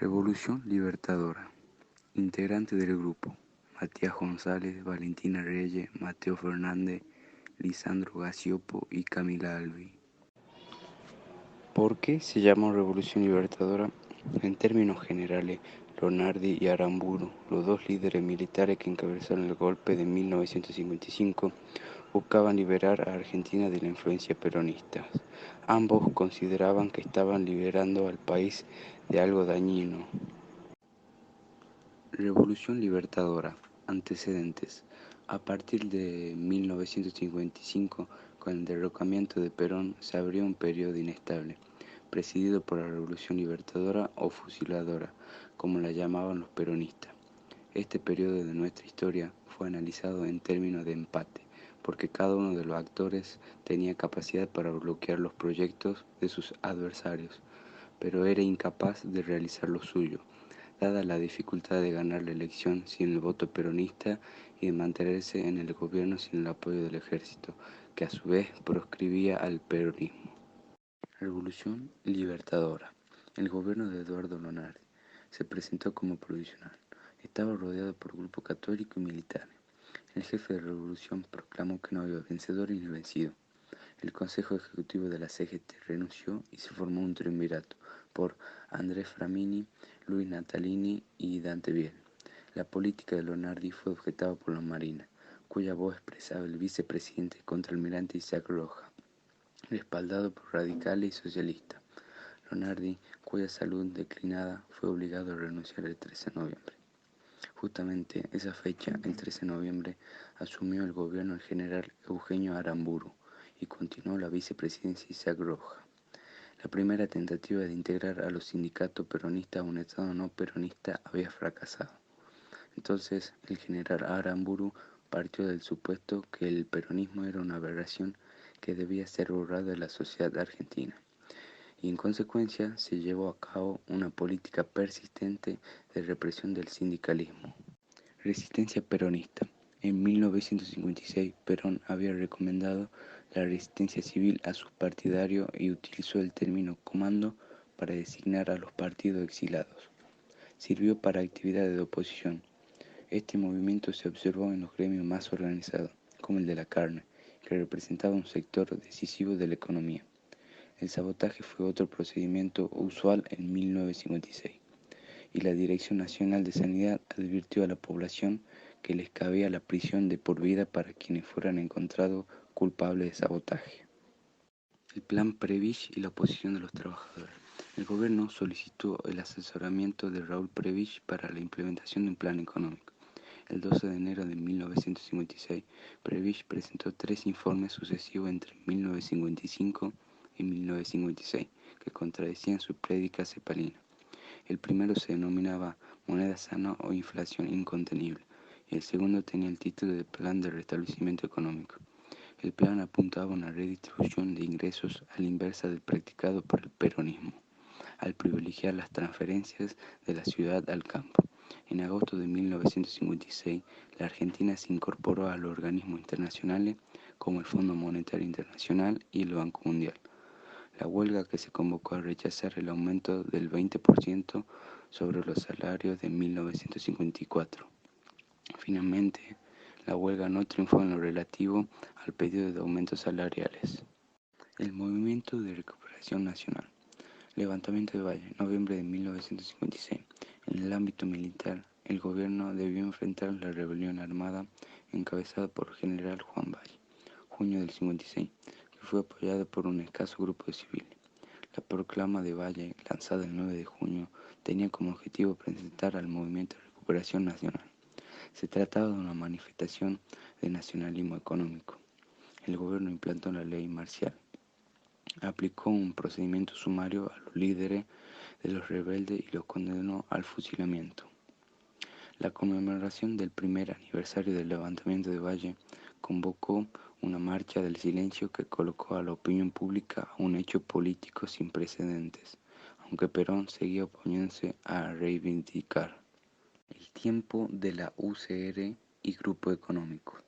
Revolución Libertadora. Integrante del grupo: Matías González, Valentina Reyes, Mateo Fernández, Lisandro Gasiopo y Camila Albi. ¿Por qué se llamó Revolución Libertadora? En términos generales, Lonardi y Aramburu, los dos líderes militares que encabezaron el golpe de 1955, buscaban liberar a Argentina de la influencia peronista. Ambos consideraban que estaban liberando al país de algo dañino. Revolución Libertadora. Antecedentes. A partir de 1955, con el derrocamiento de Perón, se abrió un periodo inestable, presidido por la Revolución Libertadora o Fusiladora, como la llamaban los peronistas. Este periodo de nuestra historia fue analizado en términos de empate, porque cada uno de los actores tenía capacidad para bloquear los proyectos de sus adversarios, pero era incapaz de realizar lo suyo, dada la dificultad de ganar la elección sin el voto peronista y de mantenerse en el gobierno sin el apoyo del ejército, que a su vez proscribía al peronismo. Revolución Libertadora. El gobierno de Eduardo Lonardi se presentó como provisional. Estaba rodeado por grupos católicos y militares. El jefe de la revolución proclamó que no había vencedor ni vencido. El Consejo Ejecutivo de la CGT renunció y se formó un triunvirato por Andrés Framini, Luis Natalini y Dante Biel. La política de Lonardi fue objetada por la Marina, cuya voz expresaba el vicepresidente contraalmirante Isaac Roja, respaldado por radicales y socialistas. Lonardi, cuya salud declinada, fue obligado a renunciar el 13 de noviembre. Justamente esa fecha, el 13 de noviembre, asumió el gobierno el general Eugenio Aramburu y continuó la vicepresidencia Isaac Roja. La primera tentativa de integrar a los sindicatos peronistas a un Estado no peronista había fracasado. Entonces, el general Aramburu partió del supuesto que el peronismo era una aberración que debía ser borrada de la sociedad argentina, y en consecuencia se llevó a cabo una política persistente de represión del sindicalismo. Resistencia peronista. En 1956, Perón había recomendado la resistencia civil a sus partidarios y utilizó el término comando para designar a los partidos exiliados. Sirvió para actividades de oposición. Este movimiento se observó en los gremios más organizados, como el de la carne, que representaba un sector decisivo de la economía. El sabotaje fue otro procedimiento usual en 1956, y la Dirección Nacional de Sanidad advirtió a la población que les cabía la prisión de por vida para quienes fueran encontrados culpables de sabotaje. El plan Prebisch y la oposición de los trabajadores. El gobierno solicitó el asesoramiento de Raúl Prebisch para la implementación de un plan económico. El 12 de enero de 1956, Prebisch presentó 3 informes sucesivos entre 1955 y 1956 que contradecían su prédica cepalina. El primero se denominaba moneda sana o inflación incontenible, y el segundo tenía el título de Plan de Restablecimiento Económico. El plan apuntaba a una redistribución de ingresos a la inversa del practicado por el peronismo, al privilegiar las transferencias de la ciudad al campo. En agosto de 1956, la Argentina se incorporó a los organismos internacionales como el Fondo Monetario Internacional y el Banco Mundial. La huelga que se convocó a rechazar el aumento del 20% sobre los salarios de 1954. Finalmente, la huelga no triunfó en lo relativo al pedido de aumentos salariales. El Movimiento de Recuperación Nacional. Levantamiento de Valle, noviembre de 1956. En el ámbito militar, el gobierno debió enfrentar la rebelión armada encabezada por el general Juan Valle, junio del 56, que fue apoyada por un escaso grupo de civiles. La proclama de Valle, lanzada el 9 de junio, tenía como objetivo presentar al Movimiento de Recuperación Nacional. Se trataba de una manifestación de nacionalismo económico. El gobierno implantó la ley marcial. Aplicó un procedimiento sumario a los líderes de los rebeldes y los condenó al fusilamiento. La conmemoración del primer aniversario del levantamiento de Valle convocó una marcha del silencio que colocó a la opinión pública a un hecho político sin precedentes, aunque Perón seguía oponiéndose a reivindicar. El tiempo de la UCR y grupo económico.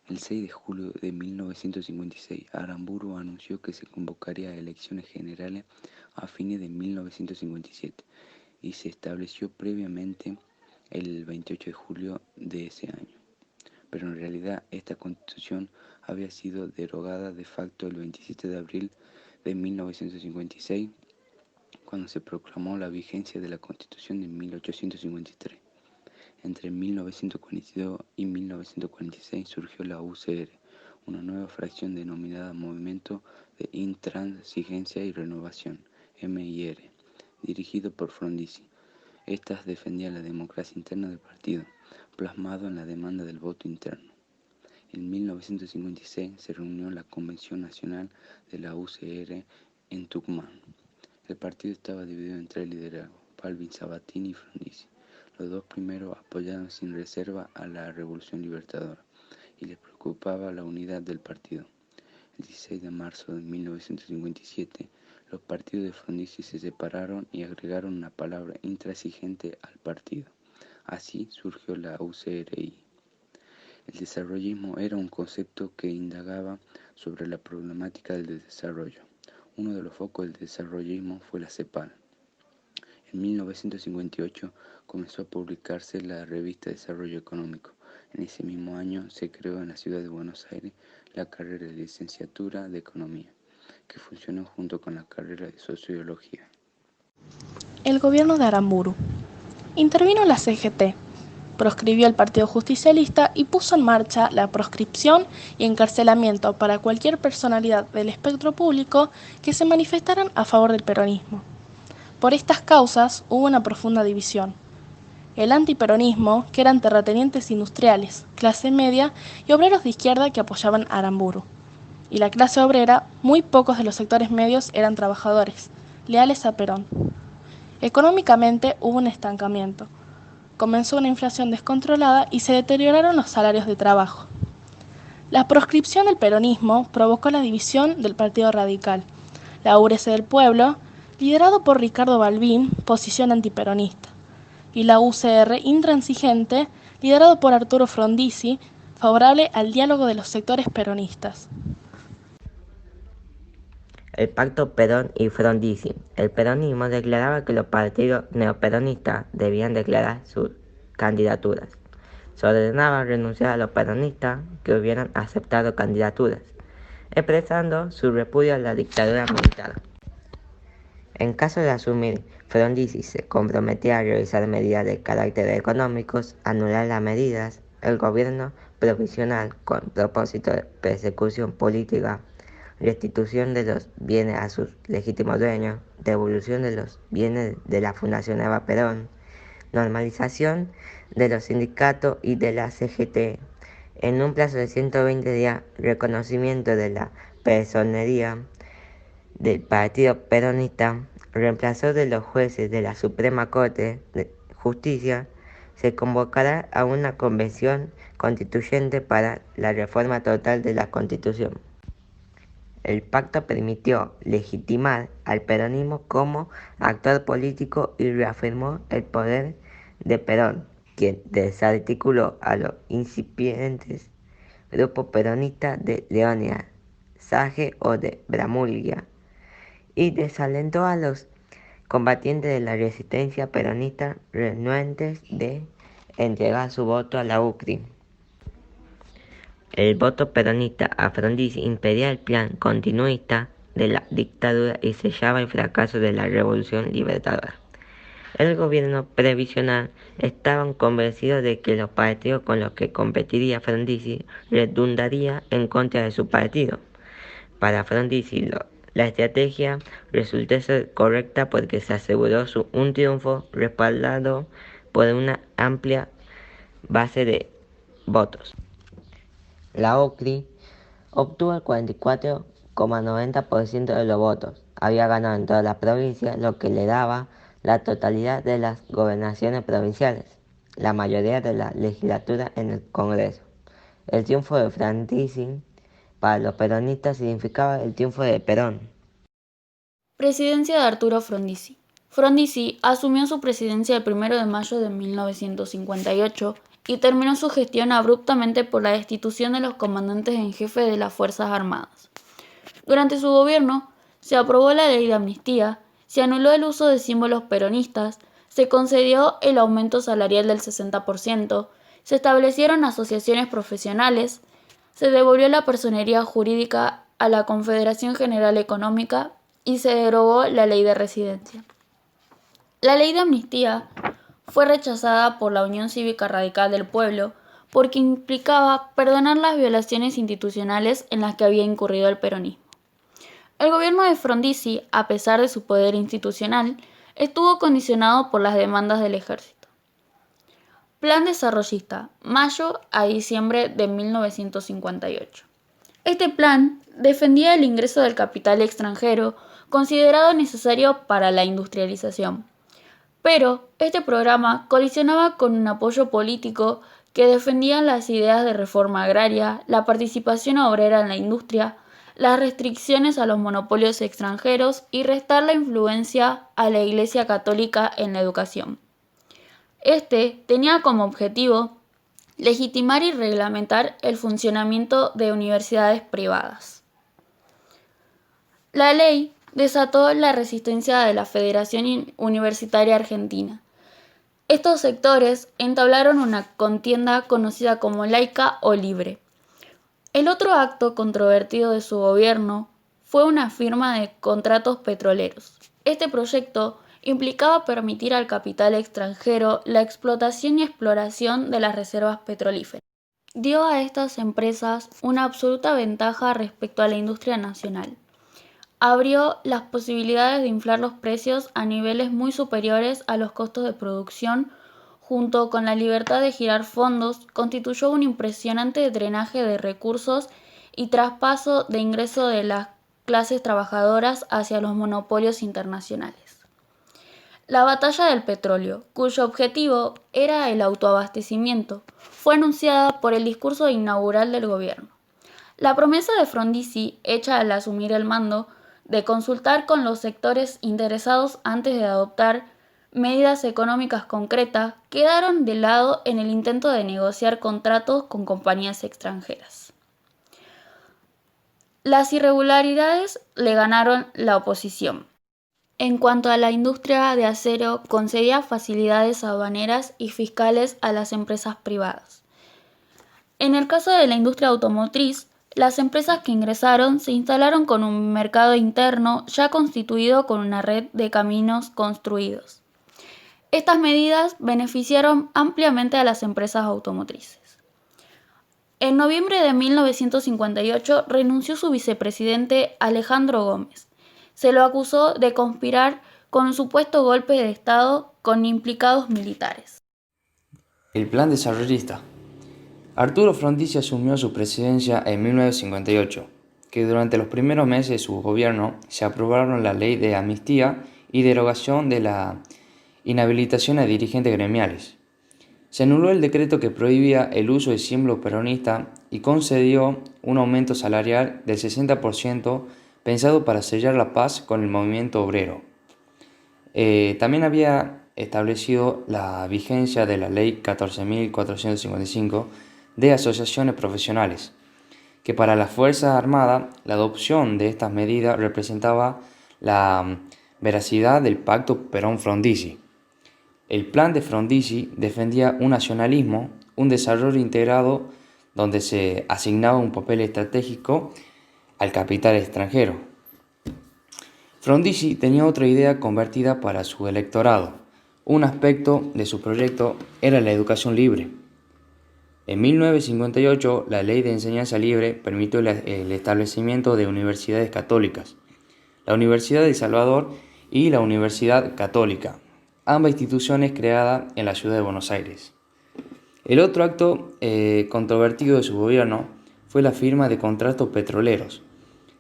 El 6 de julio de 1956, Aramburu anunció que se convocaría a elecciones generales a fines de 1957 y se estableció previamente el 28 de julio de ese año. Pero en realidad esta constitución había sido derogada de facto el 27 de abril de 1956, cuando se proclamó la vigencia de la Constitución de 1853. Entre 1942 y 1946 surgió la UCR, una nueva fracción denominada Movimiento de Intransigencia y Renovación, MIR, dirigido por Frondizi. Estas defendían la democracia interna del partido, plasmado en la demanda del voto interno. En 1956 se reunió la Convención Nacional de la UCR en Tucumán. El partido estaba dividido en tres liderazgos: Balbín, Sabatini y Frondizi. Los dos primeros apoyaban sin reserva a la Revolución Libertadora y les preocupaba la unidad del partido. El 16 de marzo de 1957, los partidos de Frondizi se separaron y agregaron una palabra intransigente al partido. Así surgió la UCRI. El desarrollismo era un concepto que indagaba sobre la problemática del desarrollo. Uno de los focos del desarrollismo fue la CEPAL. En 1958 comenzó a publicarse la revista Desarrollo Económico. En ese mismo año se creó en la ciudad de Buenos Aires la carrera de licenciatura de Economía, que funcionó junto con la carrera de Sociología. El gobierno de Aramburu. Intervino la CGT, proscribió al Partido Justicialista y puso en marcha la proscripción y encarcelamiento para cualquier personalidad del espectro público que se manifestaran a favor del peronismo. Por estas causas hubo una profunda división. El antiperonismo, que eran terratenientes industriales, clase media y obreros de izquierda que apoyaban a Aramburu. Y la clase obrera, muy pocos de los sectores medios eran trabajadores, leales a Perón. Económicamente hubo un estancamiento. Comenzó una inflación descontrolada y se deterioraron los salarios de trabajo. La proscripción del peronismo provocó la división del Partido Radical, la URC del Pueblo, liderado por Ricardo Balbín, posición antiperonista, y la UCR intransigente, liderado por Arturo Frondizi, favorable al diálogo de los sectores peronistas. El pacto Perón y Frondizi. El peronismo declaraba que los partidos neoperonistas debían declarar sus candidaturas. Se ordenaba renunciar a los peronistas que hubieran aceptado candidaturas, expresando su repudio a la dictadura militar. En caso de asumir, Frondizi se comprometía a realizar medidas de carácter económicos, anular las medidas, el gobierno provisional con propósito de persecución política, restitución de los bienes a sus legítimos dueños, devolución de los bienes de la Fundación Eva Perón, normalización de los sindicatos y de la CGT, en un plazo de 120 días, reconocimiento de la personería del Partido Peronista, reemplazo de los jueces de la Suprema Corte de Justicia, se convocará a una convención constituyente para la reforma total de la Constitución. El pacto permitió legitimar al peronismo como actor político y reafirmó el poder de Perón, quien desarticuló a los incipientes grupos peronistas de Leónidas, Sage o de Bramuglia, y desalentó a los combatientes de la resistencia peronista renuentes de entregar su voto a la UCRI. El voto peronista a Frondizi impedía el plan continuista de la dictadura y sellaba el fracaso de la Revolución Libertadora. El gobierno previsional estaban convencidos de que los partidos con los que competiría Frondizi redundaría en contra de su partido. Para Frondizi, la estrategia resultó ser correcta porque se aseguró un triunfo respaldado por una amplia base de votos. La UCRI obtuvo el 44,90% de los votos. Había ganado en todas las provincias, lo que le daba la totalidad de las gobernaciones provinciales, la mayoría de la legislatura en el Congreso. El triunfo de Frondizi para los peronistas significaba el triunfo de Perón. Presidencia de Arturo Frondizi. Frondizi asumió su presidencia el 1 de mayo de 1958 y terminó su gestión abruptamente por la destitución de los comandantes en jefe de las Fuerzas Armadas. Durante su gobierno, se aprobó la ley de amnistía, se anuló el uso de símbolos peronistas, se concedió el aumento salarial del 60%, se establecieron asociaciones profesionales, se devolvió la personería jurídica a la Confederación General Económica y se derogó la ley de residencia. La ley de amnistía fue rechazada por la Unión Cívica Radical del Pueblo porque implicaba perdonar las violaciones institucionales en las que había incurrido el peronismo. El gobierno de Frondizi, a pesar de su poder institucional, estuvo condicionado por las demandas del ejército. Plan desarrollista, mayo a diciembre de 1958. Este plan defendía el ingreso del capital extranjero considerado necesario para la industrialización. Pero este programa colisionaba con un apoyo político que defendía las ideas de reforma agraria, la participación obrera en la industria, las restricciones a los monopolios extranjeros y restar la influencia a la Iglesia Católica en la educación. Este tenía como objetivo legitimar y reglamentar el funcionamiento de universidades privadas. La ley desató la resistencia de la Federación Universitaria Argentina. Estos sectores entablaron una contienda conocida como laica o libre. El otro acto controvertido de su gobierno fue una firma de contratos petroleros. Este proyecto implicaba permitir al capital extranjero la explotación y exploración de las reservas petrolíferas. Dio a estas empresas una absoluta ventaja respecto a la industria nacional. Abrió las posibilidades de inflar los precios a niveles muy superiores a los costos de producción, junto con la libertad de girar fondos, constituyó un impresionante drenaje de recursos y traspaso de ingreso de las clases trabajadoras hacia los monopolios internacionales. La batalla del petróleo, cuyo objetivo era el autoabastecimiento, fue anunciada por el discurso inaugural del gobierno. La promesa de Frondizi, hecha al asumir el mando, de consultar con los sectores interesados antes de adoptar medidas económicas concretas, quedaron de lado en el intento de negociar contratos con compañías extranjeras. Las irregularidades le ganaron la oposición. En cuanto a la industria de acero, concedía facilidades aduaneras y fiscales a las empresas privadas. En el caso de la industria automotriz, las empresas que ingresaron se instalaron con un mercado interno ya constituido con una red de caminos construidos. Estas medidas beneficiaron ampliamente a las empresas automotrices. En noviembre de 1958 renunció su vicepresidente Alejandro Gómez. Se lo acusó de conspirar con un supuesto golpe de Estado con implicados militares. El plan desarrollista. Arturo Frondizi asumió su presidencia en 1958, que durante los primeros meses de su gobierno se aprobaron la ley de amnistía y derogación de la inhabilitación a dirigentes gremiales. Se anuló el decreto que prohibía el uso de símbolo peronista y concedió un aumento salarial del 60% pensado para sellar la paz con el movimiento obrero. También había establecido la vigencia de la ley 14.455 de asociaciones profesionales, que para la Fuerza Armada la adopción de estas medidas representaba la veracidad del pacto Perón-Frondizi. El plan de Frondizi defendía un nacionalismo, un desarrollo integrado donde se asignaba un papel estratégico al capital extranjero. Frondizi tenía otra idea convertida para su electorado. Un aspecto de su proyecto era la educación libre. En 1958, la Ley de Enseñanza Libre permitió el establecimiento de universidades católicas, la Universidad de El Salvador y la Universidad Católica, ambas instituciones creadas en la ciudad de Buenos Aires. El otro acto controvertido de su gobierno fue la firma de contratos petroleros.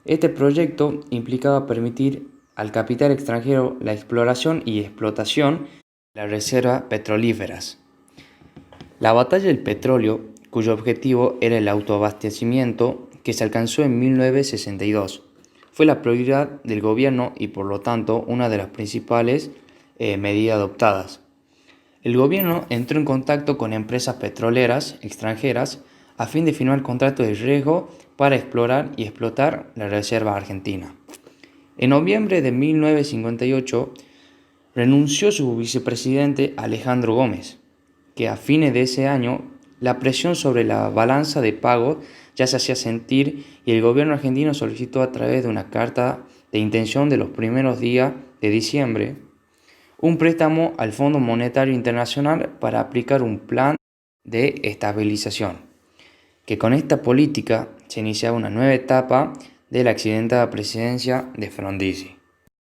Este proyecto implicaba permitir al capital extranjero la exploración y explotación de las reservas petrolíferas. La batalla del petróleo, cuyo objetivo era el autoabastecimiento, que se alcanzó en 1962, fue la prioridad del gobierno y por lo tanto una de las principales medidas adoptadas. El gobierno entró en contacto con empresas petroleras extranjeras a fin de firmar contratos de riesgo para explorar y explotar la reserva argentina. En noviembre de 1958, renunció su vicepresidente Alejandro Gómez, que a fines de ese año la presión sobre la balanza de pagos ya se hacía sentir y el gobierno argentino solicitó a través de una carta de intención de los primeros días de diciembre un préstamo al Fondo Monetario Internacional para aplicar un plan de estabilización, que con esta política se iniciaba una nueva etapa de la accidentada presidencia de Frondizi.